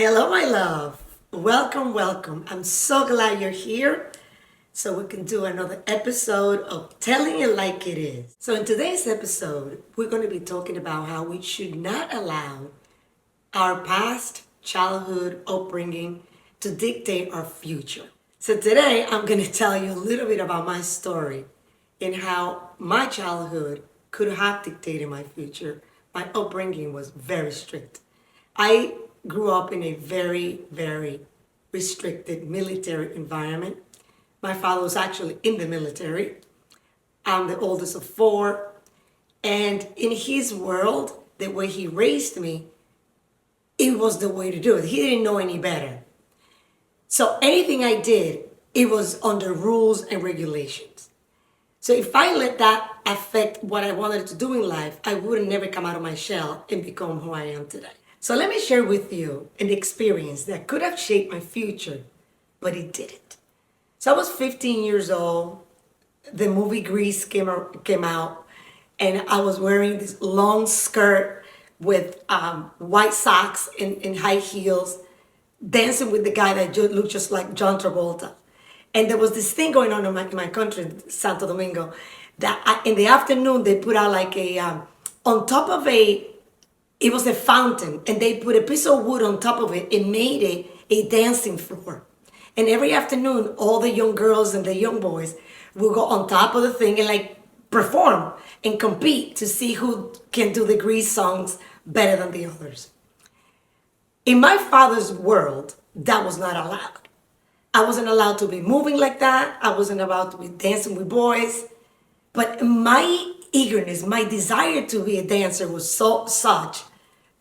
Hello, my love. Welcome, welcome. I'm so glad you're here so we can do another episode of Telling It Like It Is. So, in today's episode, we're going to be talking about how we should not allow our past childhood upbringing to dictate our future. So, today I'm going to tell you a little bit about my story and how my childhood could have dictated my future. My upbringing was very strict. I grew up in a very, very restricted military environment. My father was actually in the military. I'm the oldest of four. And in his world, the way he raised me, it was the way to do it. He didn't know any better. So anything I did, it was under rules and regulations. So if I let that affect what I wanted to do in life, I would never come out of my shell and become who I am today. So let me share with you an experience that could have shaped my future, but it didn't. So I was 15 years old. The movie Grease came out, and I was wearing this long skirt with white socks and high heels, dancing with the guy that looked just like John Travolta. And there was this thing going on in my country, Santo Domingo, that in the afternoon they put out like on top of it was a fountain, and they put a piece of wood on top of it and made it a dancing floor. And every afternoon, all the young girls and the young boys will go on top of the thing and like perform and compete to see who can do the Grease songs better than the others. In my father's world, that was not allowed. I wasn't allowed to be moving like that. I wasn't allowed to be dancing with boys. But my eagerness, my desire to be a dancer was such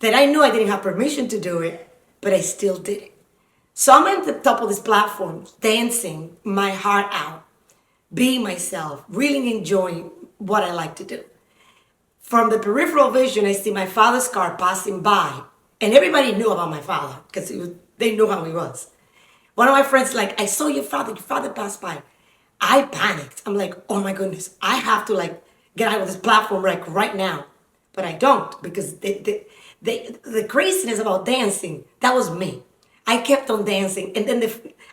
that I knew I didn't have permission to do it, but I still did it. So I'm at the top of this platform, dancing my heart out, being myself, really enjoying what I like to do. From the peripheral vision, I see my father's car passing by, and everybody knew about my father because they knew how he was. One of my friends like, I saw your father passed by. I panicked. I'm like, oh my goodness, I have to like get out of this platform like right now. But I don't, because the craziness about dancing, that was me. I kept on dancing, and then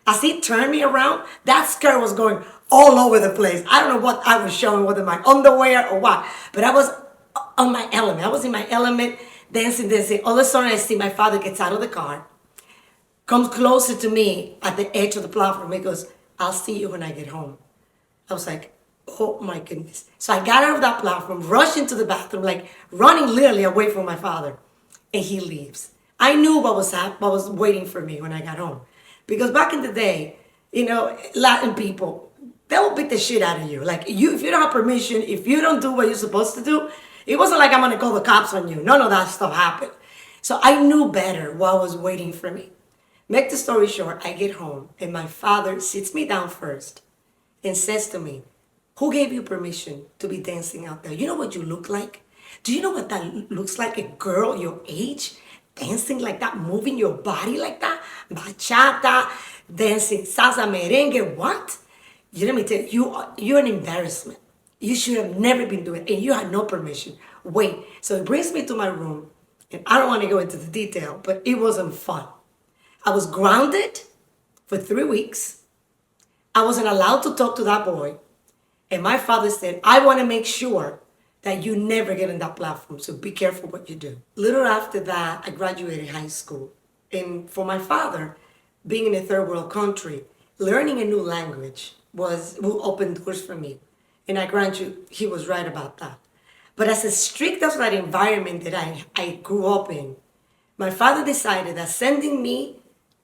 as he turned me around, that skirt was going all over the place. I don't know what I was showing, whether my underwear or what, but I was on my element. I was in my element, dancing. All of a sudden, I see my father gets out of the car, comes closer to me at the edge of the platform. He goes, I'll see you when I get home. I was like, oh my goodness. So I got out of that platform, rushed into the bathroom, like running literally away from my father. And he leaves. I knew what was waiting for me when I got home. Because back in the day, Latin people, they'll beat the shit out of you. Like, if you don't have permission, if you don't do what you're supposed to do, it wasn't like I'm going to call the cops on you. None of that stuff happened. So I knew better what was waiting for me. Make the story short, I get home, and my father sits me down first and says to me, who gave you permission to be dancing out there? You know what you look like? Do you know what that looks like? A girl your age dancing like that, moving your body like that? Bachata, dancing salsa, merengue, what? Let me tell you, you're an embarrassment. You should have never been doing it, and you had no permission. Wait. So he brings me to my room, and I don't want to go into the detail, but it wasn't fun. I was grounded for 3 weeks. I wasn't allowed to talk to that boy. And my father said, I want to make sure that you never get on that platform, so be careful what you do. Little after that, I graduated high school. And for my father, being in a third world country, learning a new language will open doors for me. And I grant you, he was right about that. But as strict as that environment that I grew up in, my father decided that sending me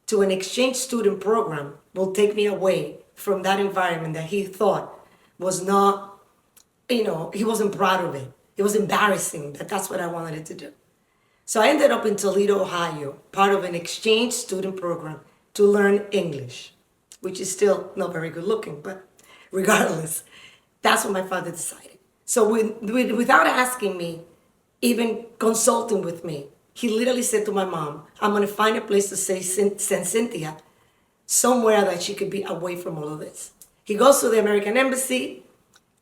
to an exchange student program will take me away from that environment that he thought was not, he wasn't proud of it. It was embarrassing that that's what I wanted it to do. So I ended up in Toledo, Ohio, part of an exchange student program to learn English, which is still not very good looking, but regardless, that's what my father decided. So without asking me, even consulting with me, he literally said to my mom, I'm going to find a place to send Cynthia somewhere that she could be away from all of this. He goes to the American Embassy.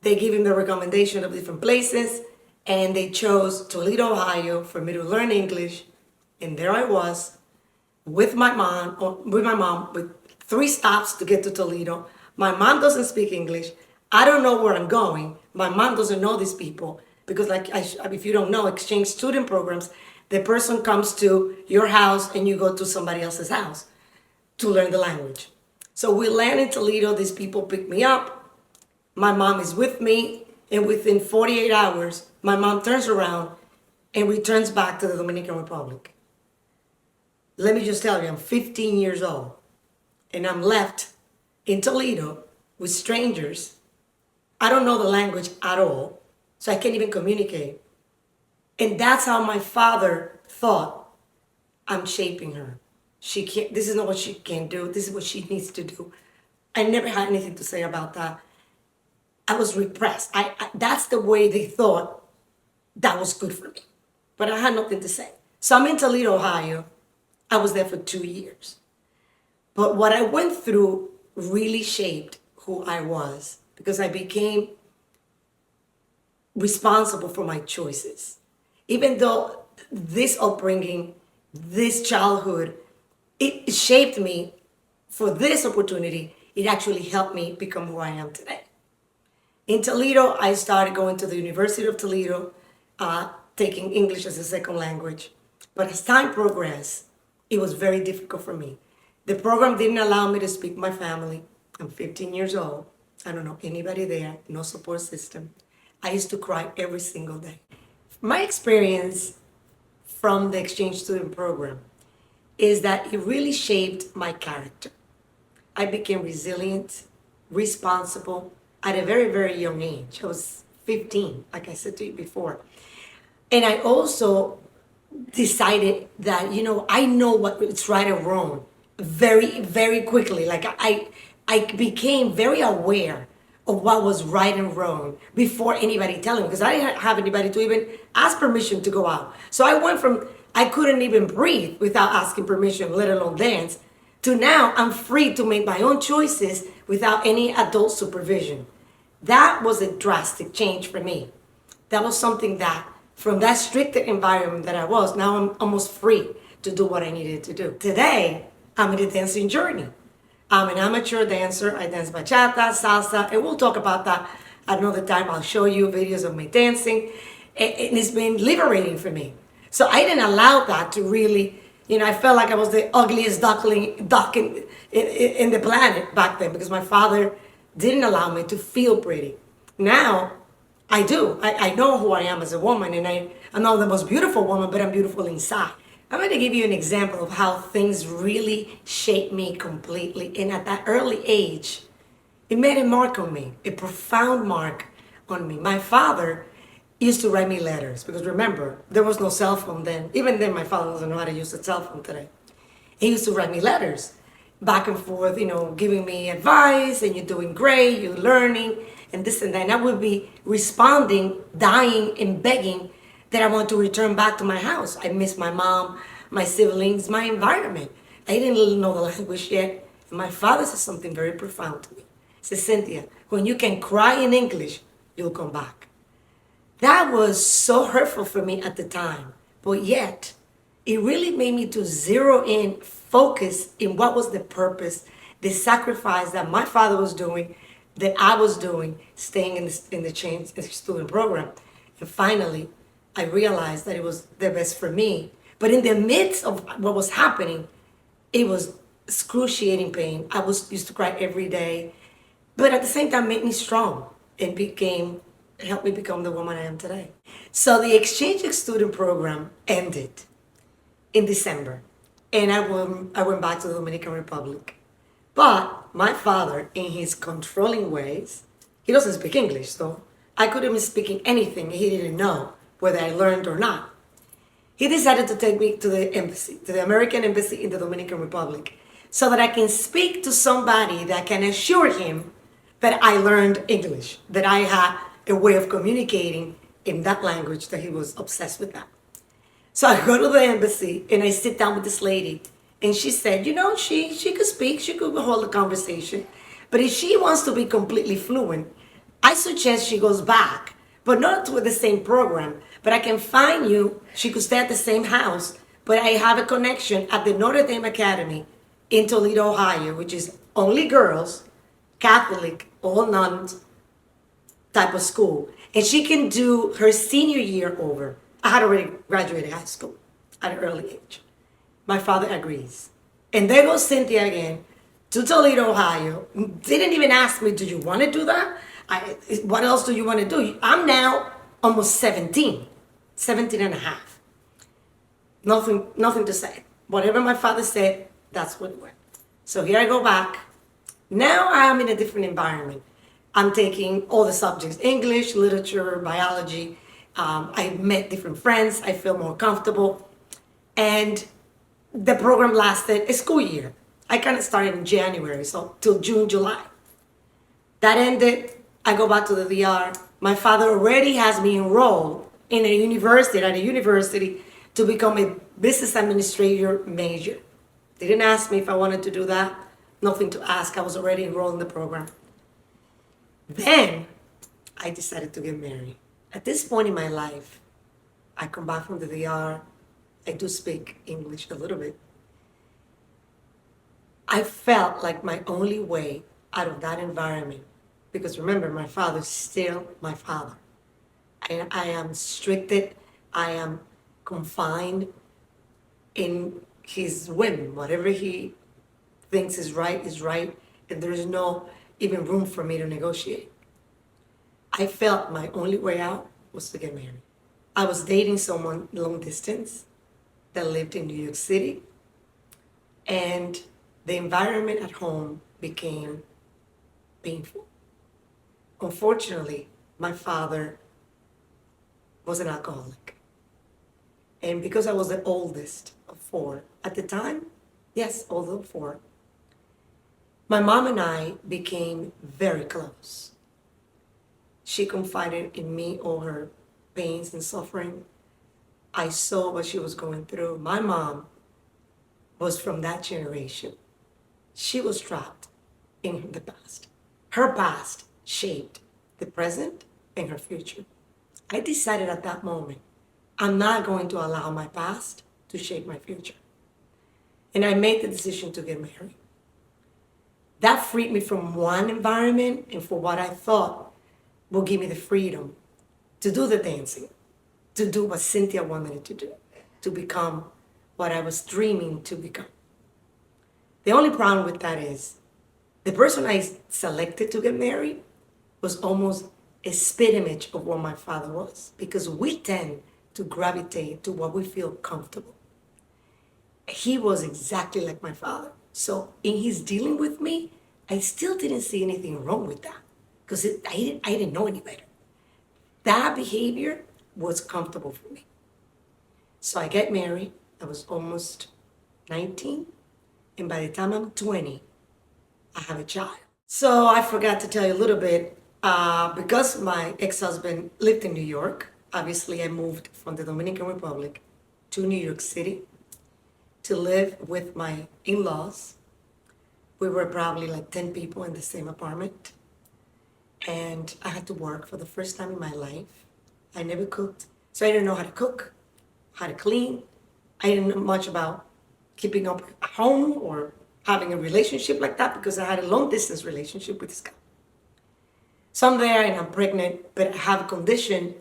They give him the recommendation of different places, and they chose Toledo, Ohio for me to learn English. And there I was, with 3 stops to get to Toledo. My mom doesn't speak English. I don't know where I'm going. My mom doesn't know these people because, like, if you don't know, exchange student programs, the person comes to your house and you go to somebody else's house to learn the language. So we land in Toledo. These people pick me up. My mom is with me, and within 48 hours, my mom turns around and returns back to the Dominican Republic. Let me just tell you, I'm 15 years old, and I'm left in Toledo with strangers. I don't know the language at all, so I can't even communicate. And that's how my father thought, I'm shaping her. She can't, this is not what she can do. This is what she needs to do. I never had anything to say about that. I was repressed. That's the way they thought that was good for me. But I had nothing to say. So I'm in Toledo, Ohio. I was there for 2 years. But what I went through really shaped who I was because I became responsible for my choices. Even though this upbringing, this childhood, it shaped me for this opportunity, it actually helped me become who I am today. In Toledo, I started going to the University of Toledo, taking English as a second language. But as time progressed, it was very difficult for me. The program didn't allow me to speak to my family. I'm 15 years old. I don't know anybody there, no support system. I used to cry every single day. My experience from the exchange student program is that it really shaped my character. I became resilient, responsible at a very, very young age. I was 15, like I said to you before. And I also decided that, I know what it's right or wrong very, very quickly. Like I became very aware of what was right and wrong before anybody telling me, because I didn't have anybody to even ask permission to go out. So I went from, I couldn't even breathe without asking permission, let alone dance, to now I'm free to make my own choices without any adult supervision. That was a drastic change for me. That was something that, from that strict environment that I was, now I'm almost free to do what I needed to do. Today, I'm in a dancing journey. I'm an amateur dancer. I dance bachata, salsa, and we'll talk about that another time. I'll show you videos of me dancing. And it's been liberating for me. So I didn't allow that to really, I felt like I was the ugliest duck in the planet back then because my father didn't allow me to feel pretty. Now, I do. I know who I am as a woman, and I'm not the most beautiful woman, but I'm beautiful inside. I'm going to give you an example of how things really shaped me completely. And at that early age, it made a mark on me, a profound mark on me. My father used to write me letters because remember, there was no cell phone then. Even then, my father doesn't know how to use a cell phone today. He used to write me letters back and forth, giving me advice, and you're doing great, you're learning, and this and that. And I would be responding, dying, and begging that I want to return back to my house. I miss my mom, my siblings, my environment. I didn't really know the language yet. And my father said something very profound to me. He said, Cynthia, when you can cry in English, you'll come back. That was so hurtful for me at the time. But yet, it really made me to zero in, focus in what was the purpose, the sacrifice that my father was doing, that I was doing, staying in the change student program. And finally, I realized that it was the best for me. But in the midst of what was happening, it was excruciating pain. I used to cry every day. But at the same time, made me strong and helped me become the woman I am today. So the exchange student program ended in December. And I went back to the Dominican Republic. But my father, in his controlling ways, he doesn't speak English, so I couldn't be speaking anything he didn't know whether I learned or not. He decided to take me to the embassy, to the American embassy in the Dominican Republic, so that I can speak to somebody that can assure him that I learned English, that I had a way of communicating in that language, that he was obsessed with that. So I go to the embassy and I sit down with this lady, and she said, she could speak, she could hold a conversation, but if she wants to be completely fluent, I suggest she goes back, but not with the same program, but I can find you, she could stay at the same house, But I have a connection at the Notre Dame Academy in Toledo, Ohio, which is only girls, Catholic, all nuns type of school. And she can do her senior year over. I had already graduated high school at an early age. My father agrees. And there goes Cynthia again to Toledo, Ohio. Didn't even ask me, do you want to do that? What else do you want to do? I'm now almost 17, 17 and a half. Nothing to say. Whatever my father said, that's what it went. So here I go back. Now I am in a different environment. I'm taking all the subjects, English, literature, biology. I met different friends. I feel more comfortable. And the program lasted a school year. I kind of started in January, so till June, July. That ended. I go back to the DR. My father already has me enrolled in a university, at a university, to become a business administrator major. They didn't ask me if I wanted to do that. Nothing to ask. I was already enrolled in the program. Then I decided to get married. At this point in my life, I come back from the DR. I do speak English a little bit. I felt like my only way out of that environment, because remember, my father's still my father. I am restricted. I am confined in his whim. Whatever he thinks is right, and there is no even room for me to negotiate. I felt my only way out was to get married. I was dating someone long distance that lived in New York City, and the environment at home became painful. Unfortunately, my father was an alcoholic. And because I was the oldest of four at the time, yes, although four, my mom and I became very close. She confided in me all her pains and suffering. I saw what she was going through. My mom was from that generation. She was trapped in the past. Her past shaped the present and her future. I decided at that moment, I'm not going to allow my past to shape my future. And I made the decision to get married. That freed me from one environment and for what I thought would give me the freedom to do the dancing, to do what Cynthia wanted me to do, to become what I was dreaming to become. The only problem with that is the person I selected to get married was almost a spit image of what my father was, because we tend to gravitate to what we feel comfortable. He was exactly like my father. So in his dealing with me, I still didn't see anything wrong with that, because I didn't know any better. That behavior was comfortable for me. So I get married. I was almost 19. And by the time I'm 20, I have a child. So I forgot to tell you a little bit. Because my ex-husband lived in New York, obviously I moved from the Dominican Republic to New York City to live with my in-laws. We were probably like 10 people in the same apartment. And I had to work for the first time in my life. I never cooked. So I didn't know how to cook, how to clean. I didn't know much about keeping up at home or having a relationship like that, because I had a long distance relationship with this guy. So I'm there and I'm pregnant, but I have a condition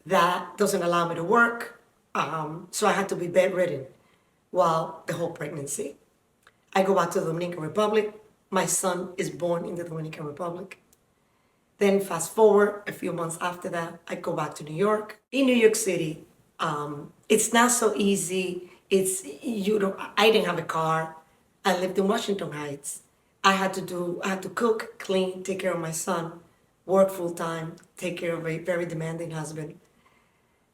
that doesn't allow me to work. So I had to be bedridden while the whole pregnancy. I go back to the Dominican Republic. My son is born in the Dominican Republic. Then fast forward a few months after that, I go back to New York. In New York City, it's not so easy. I didn't have a car. I lived in Washington Heights. I had to cook, clean, take care of my son, work full time, take care of a very demanding husband.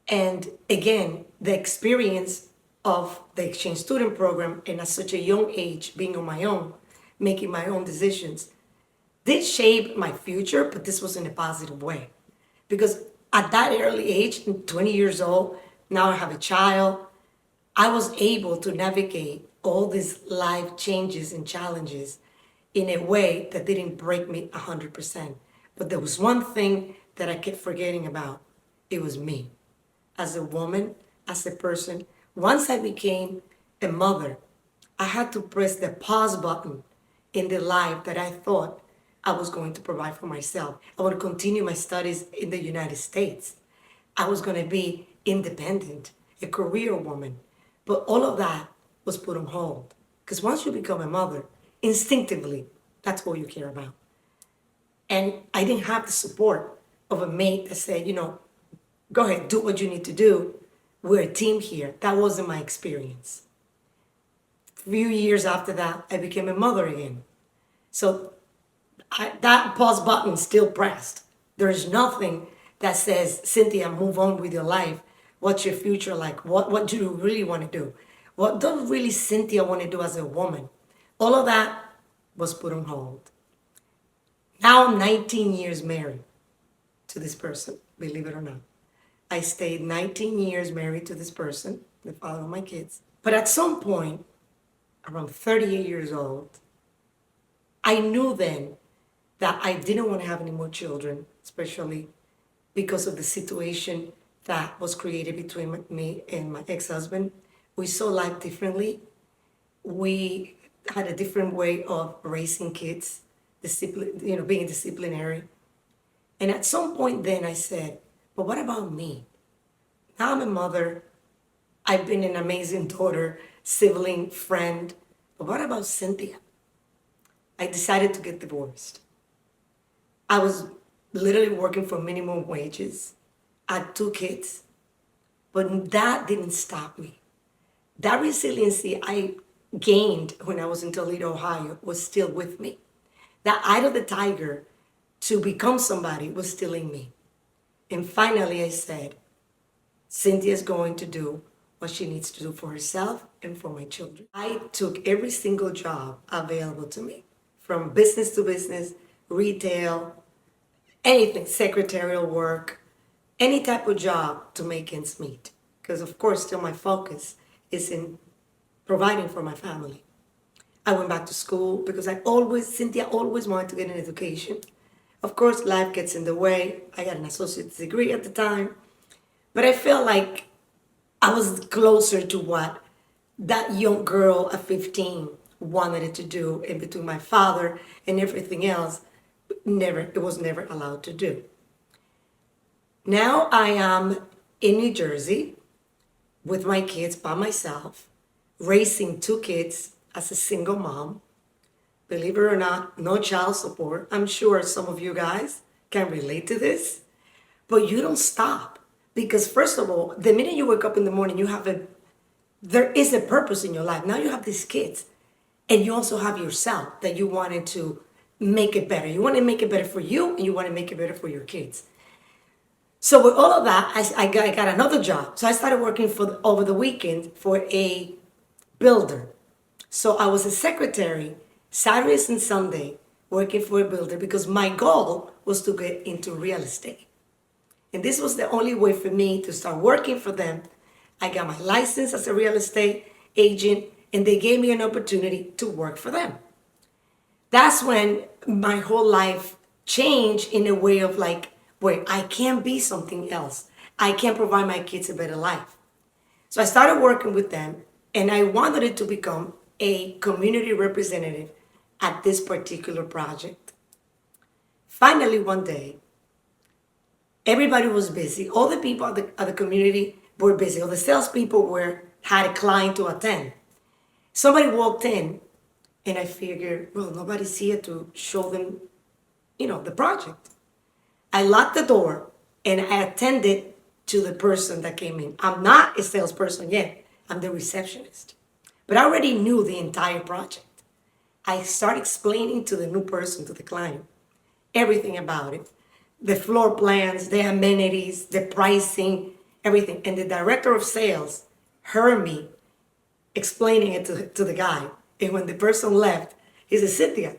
And again, the experience of the exchange student program, and at such a young age, being on my own, making my own decisions, did shape my future, but this was in a positive way. Because at that early age, 20 years old, now I have a child, I was able to navigate all these life changes and challenges in a way that didn't break me 100%. But there was one thing that I kept forgetting about. It was me. As a woman, as a person Once I became a mother, I had to press the pause button in the life that I thought I was going to provide for myself. I want to continue my studies in the United States. I was going to be independent, a career woman. But all of that was put on hold. Because once you become a mother, instinctively, that's all you care about. And I didn't have the support of a mate that said, go ahead, do what you need to do. We're a team here. That wasn't my experience. A few years after that, I became a mother again. So that pause button still pressed. There's nothing that says, Cynthia, move on with your life. What's your future like? What do you really want to do? What does really Cynthia want to do as a woman? All of that was put on hold. Now I'm 19 years married to this person, believe it or not. I stayed 19 years married to this person, the father of my kids. But at some point, around 38 years old, I knew then that I didn't want to have any more children, especially because of the situation that was created between me and my ex-husband. We saw life differently. We had a different way of raising kids, being disciplinary. And at some point then I said, but what about me? Now I'm a mother. I've been an amazing daughter, sibling, friend. But what about Cynthia? I decided to get divorced. I was literally working for minimum wages. I had 2 kids. But that didn't stop me. That resiliency I gained when I was in Toledo, Ohio, was still with me. That eye of the tiger to become somebody was still in me. And finally I said, Cynthia's going to do what she needs to do for herself and for my children. I took every single job available to me, from business to business, retail, anything, secretarial work, any type of job to make ends meet. Because of course, still my focus is in providing for my family. I went back to school because Cynthia always wanted to get an education. Of course, life gets in the way. I got an associate's degree at the time, but I felt like I was closer to what that young girl at 15 wanted it to do, in between my father and everything else, it was never allowed to do. Now I am in New Jersey with my kids by myself, raising 2 kids as a single mom. Believe it or not, no child support. I'm sure some of you guys can relate to this, but you don't stop. Because first of all, the minute you wake up in the morning, there is a purpose in your life. Now you have these kids, and you also have yourself that you wanted to make it better. You want to make it better for you, and you want to make it better for your kids. So with all of that, I got another job. So I started working over the weekend for a builder. So I was a secretary Saturdays and Sunday working for a builder because my goal was to get into real estate. And this was the only way for me to start working for them. I got my license as a real estate agent, and they gave me an opportunity to work for them. That's when my whole life changed in a way of like, wait, I can be something else. I can provide my kids a better life. So I started working with them, and I wanted it to become a community representative at this particular project. Finally, one day, everybody was busy. All the people at the community were busy. All the salespeople had a client to attend. Somebody walked in, and I figured, well, nobody's here to show them, the project. I locked the door, and I attended to the person that came in. I'm not a salesperson yet. I'm the receptionist. But I already knew the entire project. I started explaining to the new person, to the client, everything about it. The floor plans, the amenities, the pricing, everything. And the director of sales heard me explaining it to the guy. And when the person left, he said, Cynthia,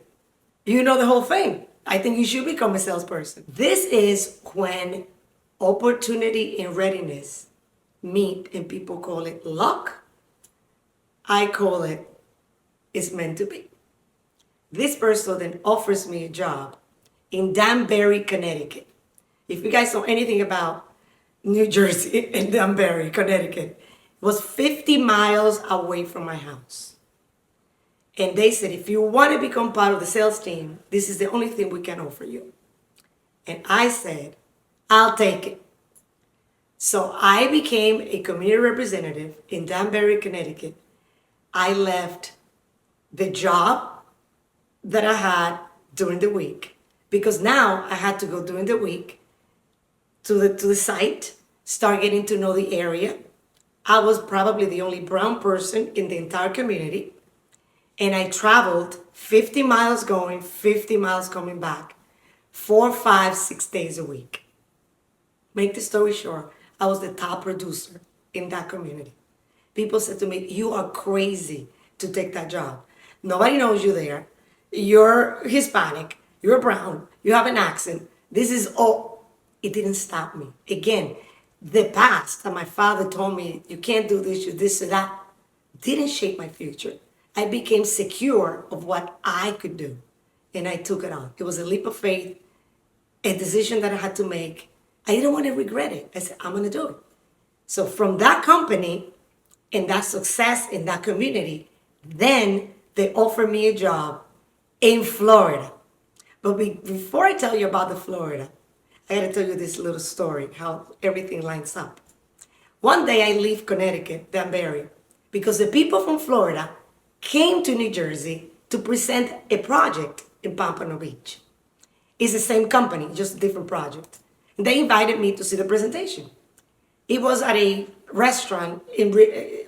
you know the whole thing. I think you should become a salesperson. This is when opportunity and readiness meet, and people call it luck. I call it it's meant to be. This person then offers me a job in Danbury, Connecticut. If you guys know anything about New Jersey and Danbury, Connecticut, was 50 miles away from my house. And they said, if you want to become part of the sales team, this is the only thing we can offer you. And I said, I'll take it. So I became a community representative in Danbury, Connecticut. I left the job that I had during the week because now I had to go during the week to the site, start getting to know the area. I was probably the only brown person in the entire community. And I traveled 50 miles going, 50 miles coming back, 4, 5, 6 days a week. Make the story short, I was the top producer in that community. People said to me, you are crazy to take that job. Nobody knows you there. You're Hispanic, you're brown, you have an accent. This is all. It didn't stop me. Again, the past that my father told me, you can't do this, you this or that, didn't shape my future. I became secure of what I could do. And I took it on. It was a leap of faith, a decision that I had to make. I didn't want to regret it. I said, I'm going to do it. So from that company and that success in that community, then they offered me a job in Florida. But before I tell you about the Florida, I got to tell you this little story, how everything lines up. One day I leave Connecticut, Danbury, because the people from Florida came to New Jersey to present a project in Pompano Beach. It's the same company, just a different project. And they invited me to see the presentation. It was at a restaurant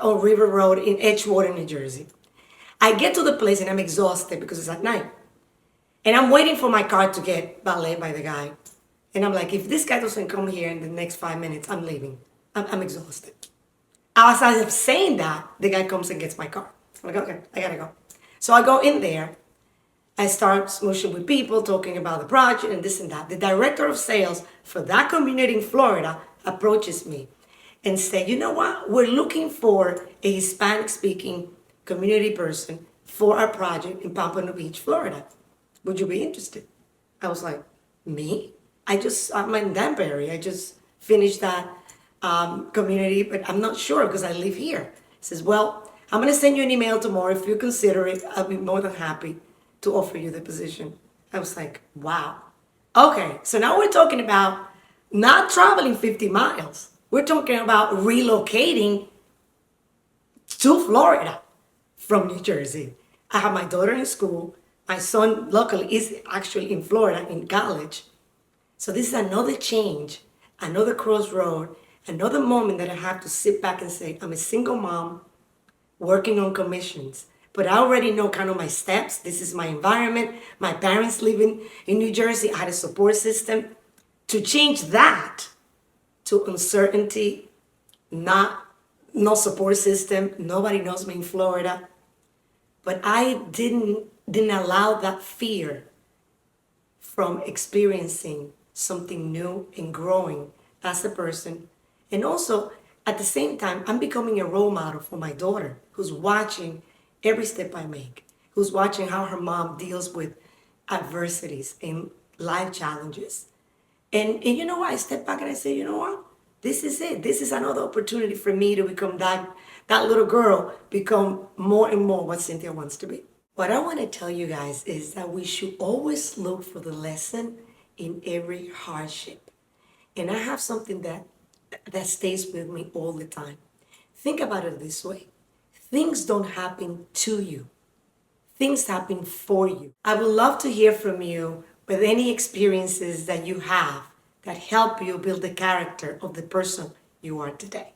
on River Road in Edgewater, New Jersey. I get to the place and I'm exhausted because it's at night. And I'm waiting for my car to get valeted by the guy. And I'm like, if this guy doesn't come here in the next 5 minutes, I'm leaving. I'm exhausted. As I'm saying that, the guy comes and gets my car. I'm like, okay, I gotta go. So I go in there. I start smooshing with people, talking about the project and this and that. The director of sales for that community in Florida approaches me and said, you know what? We're looking for a Hispanic-speaking community person for our project in Pompano Beach, Florida. Would you be interested? I was like, me? I'm in Danbury. I just finished that community, but I'm not sure because I live here. He says, well, I'm going to send you an email tomorrow. If you consider it, I'll be more than happy to offer you the position. I was like, wow. Okay, so now we're talking about not traveling 50 miles. We're talking about relocating to Florida from New Jersey. I have my daughter in school. My son, luckily, is actually in Florida in college. So this is another change, another crossroad, another moment that I have to sit back and say, I'm a single mom working on commissions, but I already know kind of my steps. This is my environment. My parents living in New Jersey. I had a support system. To change that to uncertainty, no support system. Nobody knows me in Florida. But I didn't allow that fear from experiencing something new and growing as a person. And also, at the same time, I'm becoming a role model for my daughter who's watching every step I make, who's watching how her mom deals with adversities and life challenges. And you know what? I step back and I say, you know what? This is it. This is another opportunity for me to become that little girl, become more and more what Cynthia wants to be. What I want to tell you guys is that we should always look for the lesson in every hardship. And I have something that stays with me all the time. Think about it this way. Things don't happen to you. Things happen for you. I would love to hear from you with any experiences that you have that help you build the character of the person you are today.